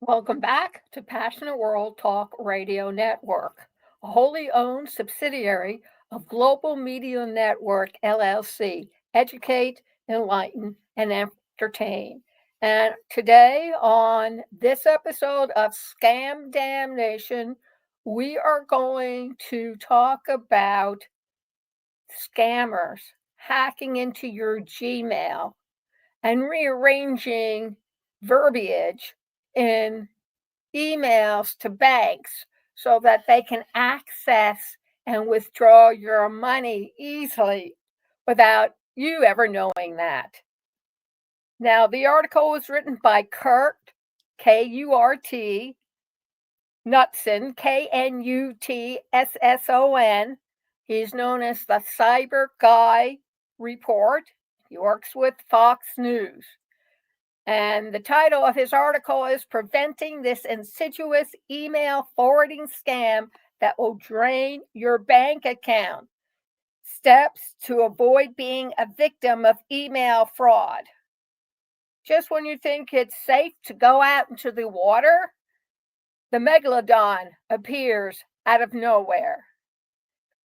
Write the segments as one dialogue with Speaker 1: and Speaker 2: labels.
Speaker 1: Welcome back to Passionate World Talk Radio Network, a wholly owned subsidiary of Global Media Network LLC. Educate, enlighten, and entertain. And today, on this episode of Scam Damnation, we are going to talk about scammers hacking into your Gmail and rearranging verbiage in emails to banks so that they can access and withdraw your money easily without you ever knowing that. Now, the article was written by Kurt, Kurt, Knutson, Knutson. He's known as the Cyber Guy Report. He works with Fox News. And the title of his article is Preventing This Insidious Email Forwarding Scam That Will Drain Your Bank Account. Steps to Avoid Being a Victim of Email Fraud. Just when you think it's safe to go out into the water, the megalodon appears out of nowhere.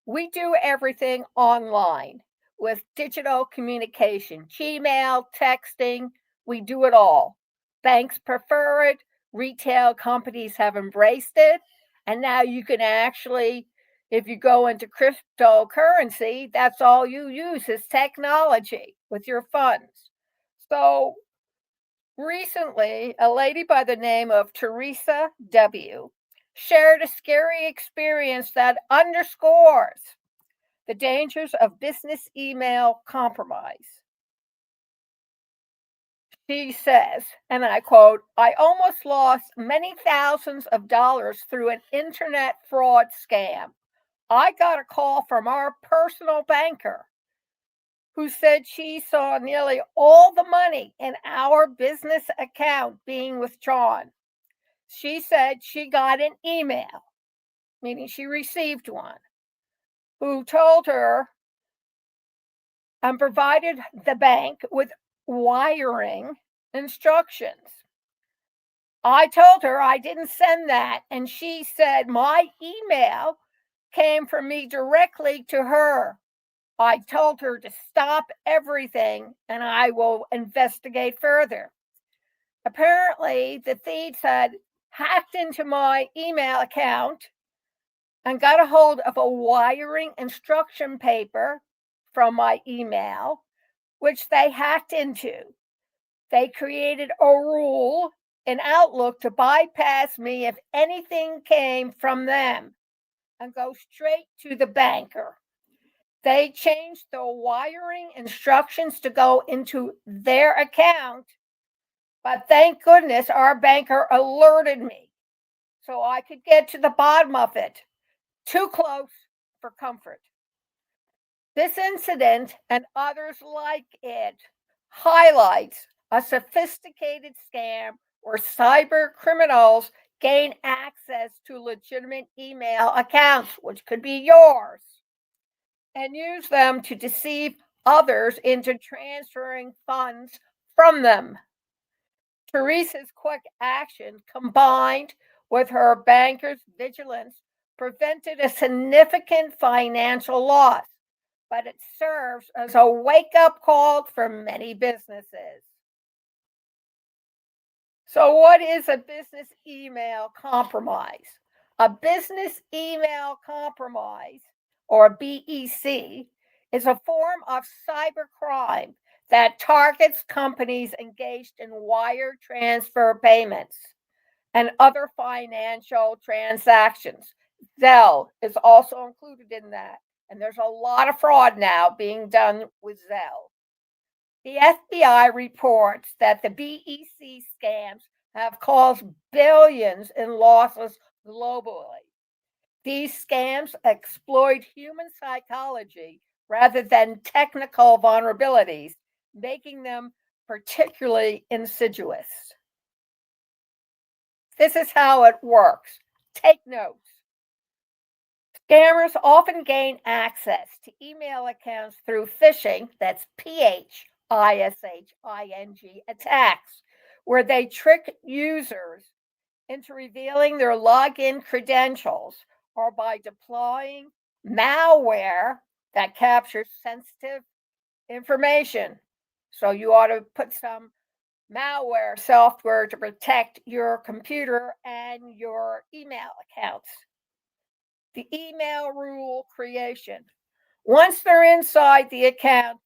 Speaker 1: We do everything online with digital communication, Gmail, texting. We do it all. Banks prefer it. Retail companies have embraced it. And now you can actually, if you go into cryptocurrency, that's all you use is technology with your funds. So recently, a lady by the name of Teresa W. shared a scary experience that underscores the dangers of business email compromise. She says, and I quote, I almost lost many thousands of dollars through an internet fraud scam. I got a call from our personal banker who said she saw nearly all the money in our business account being withdrawn. She said she got an email, meaning she received one, who told her and provided the bank with wiring instructions. I told her I didn't send that, and she said my email came from me directly to her. I told her to stop everything and I will investigate further. Apparently, the thieves had hacked into my email account and got a hold of a wiring instruction paper from my email, which they hacked into. They created a rule in Outlook to bypass me if anything came from them and go straight to the banker. They changed the wiring instructions to go into their account, but thank goodness our banker alerted me so I could get to the bottom of it. Too close for comfort. This incident and others like it highlights a sophisticated scam where cyber criminals gain access to legitimate email accounts, which could be yours, and use them to deceive others into transferring funds from them. Teresa's quick action, combined with her banker's vigilance, prevented a significant financial loss, but it serves as a wake up call for many businesses. So, what is a business email compromise? A business email compromise, or BEC, is a form of cybercrime that targets companies engaged in wire transfer payments and other financial transactions. Zelle is also included in that. And there's a lot of fraud now being done with Zelle. The FBI reports that the BEC scams have caused billions in losses globally. These scams exploit human psychology rather than technical vulnerabilities, making them particularly insidious. This is how it works. Take notes. Scammers often gain access to email accounts through phishing, that's phishing attacks, where they trick users into revealing their login credentials or by deploying malware that captures sensitive information. So you ought to put some malware software to protect your computer and your email accounts. The email rule creation. Once they're inside the account,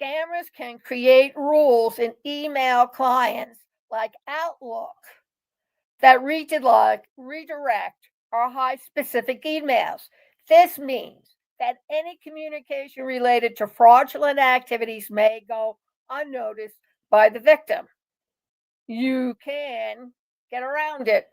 Speaker 1: scammers can create rules in email clients like Outlook that redirect or hide specific emails. This means that any communication related to fraudulent activities may go unnoticed by the victim. You can get around it.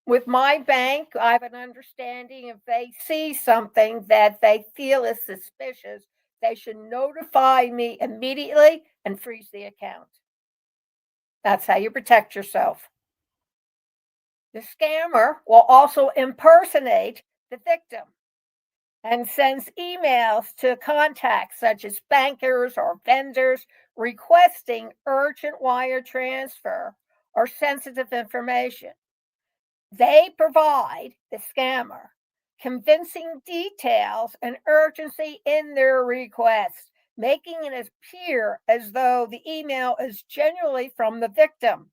Speaker 1: With my bank, I have an understanding if they see something that they feel is suspicious, they should notify me immediately and freeze the account. That's how you protect yourself. The scammer will also impersonate the victim and sends emails to contacts such as bankers or vendors requesting urgent wire transfer or sensitive information. They provide the scammer convincing details and urgency in their requests, making it appear as though the email is genuinely from the victim.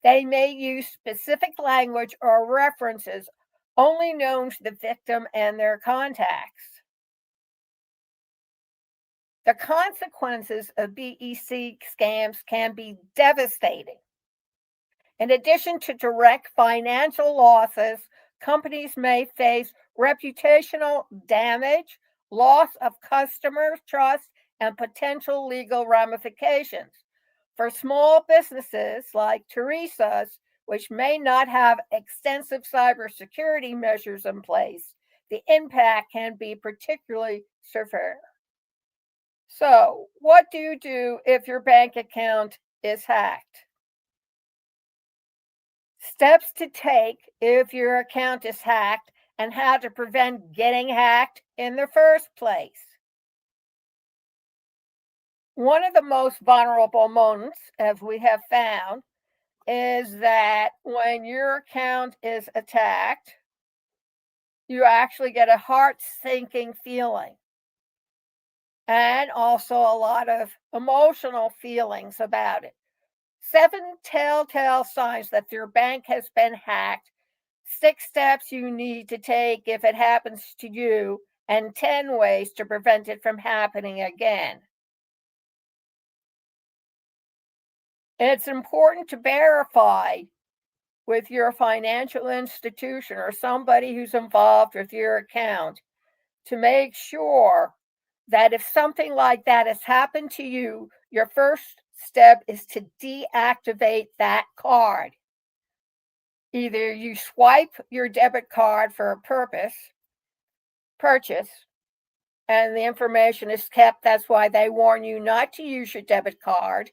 Speaker 1: They may use specific language or references only known to the victim and their contacts. The consequences of BEC scams can be devastating. In addition to direct financial losses, companies may face reputational damage, loss of customer trust, and potential legal ramifications. For small businesses like Teresa's, which may not have extensive cybersecurity measures in place, the impact can be particularly severe. So, what do you do if your bank account is hacked? Steps to take if your account is hacked and how to prevent getting hacked in the first place. One of the most vulnerable moments, as we have found, is that when your account is attacked, you actually get a heart sinking feeling and also a lot of emotional feelings about it. 7 telltale signs that your bank has been hacked, 6 steps you need to take if it happens to you, and 10 ways to prevent it from happening again. It's important to verify with your financial institution or somebody who's involved with your account to make sure that if something like that has happened to you, your first step is to deactivate that card. Either you swipe your debit card for a purchase, and the information is kept. That's why they warn you not to use your debit card,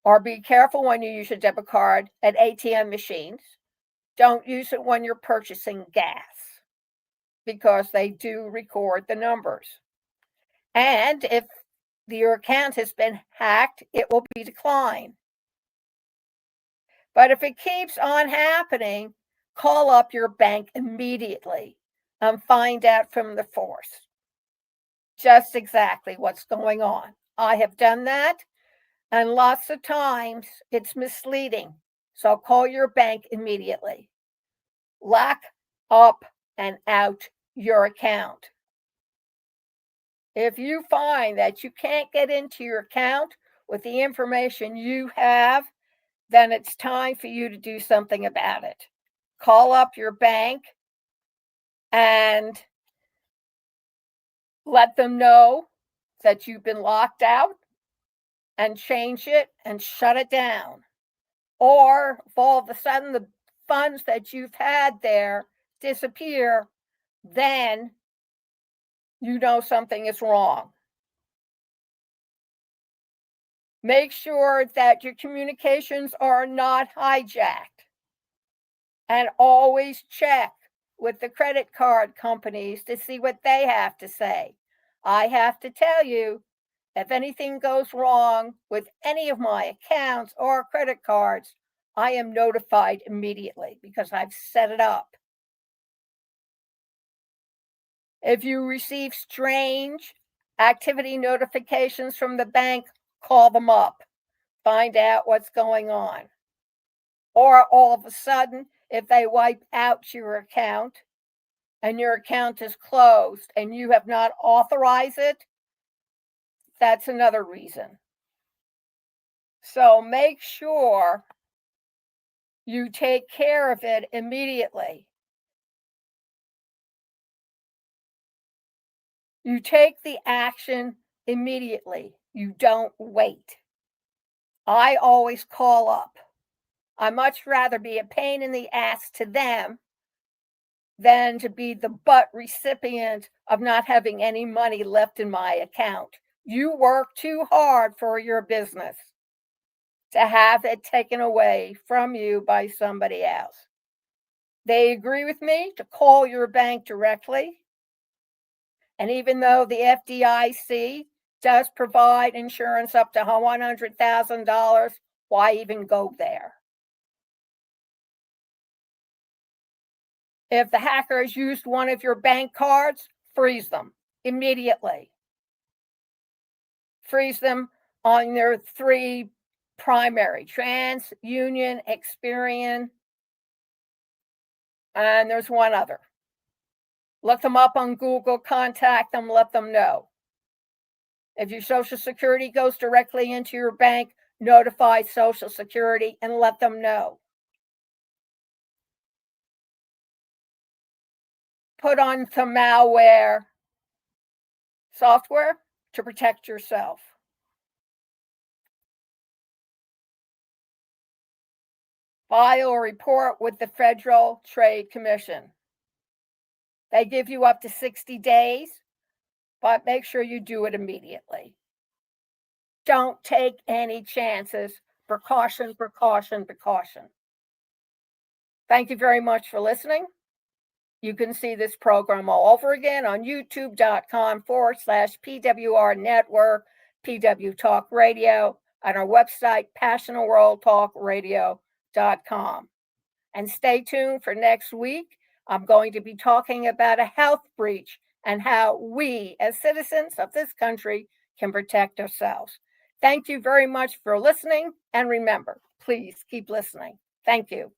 Speaker 1: or be careful when you use your debit card at ATM machines. Don't use it when you're purchasing gas because they do record the numbers. And if your account has been hacked, it will be declined. But if it keeps on happening, call up your bank immediately and find out from the source just exactly what's going on. I have done that, and lots of times it's misleading. So call your bank immediately. Lock up and out your account. If you find that you can't get into your account with the information you have, then it's time for you to do something about it. Call up your bank and let them know that you've been locked out and change it and shut it down. Or if all of a sudden the funds that you've had there disappear, then you know something is wrong. Make sure that your communications are not hijacked, and always check with the credit card companies to see what they have to say. I have to tell you, if anything goes wrong with any of my accounts or credit cards, I am notified immediately because I've set it up. If you receive strange activity notifications from the bank, call them up, find out what's going on. Or all of a sudden, if they wipe out your account and your account is closed and you have not authorized it, that's another reason. So make sure you take care of it immediately. You take the action immediately. You don't wait. I always call up. I much rather be a pain in the ass to them than to be the butt recipient of not having any money left in my account. You work too hard for your business to have it taken away from you by somebody else. They agree with me to call your bank directly. And even though the FDIC does provide insurance up to $100,000, why even go there? If the hackers used one of your bank cards, freeze them immediately. Freeze them on their three primary: TransUnion, Experian, and there's one other. Look them up on Google, contact them, let them know. If your Social Security goes directly into your bank, notify Social Security and let them know. Put on some malware software to protect yourself. File a report with the Federal Trade Commission. They give you up to 60 days, but make sure you do it immediately. Don't take any chances. Precaution, precaution, precaution. Thank you very much for listening. You can see this program all over again on youtube.com/PWR Network, PW Talk Radio, on our website, passionworldtalkradio.com. And stay tuned for next week. I'm going to be talking about a health breach and how we, as citizens of this country, can protect ourselves. Thank you very much for listening. And remember, please keep listening. Thank you.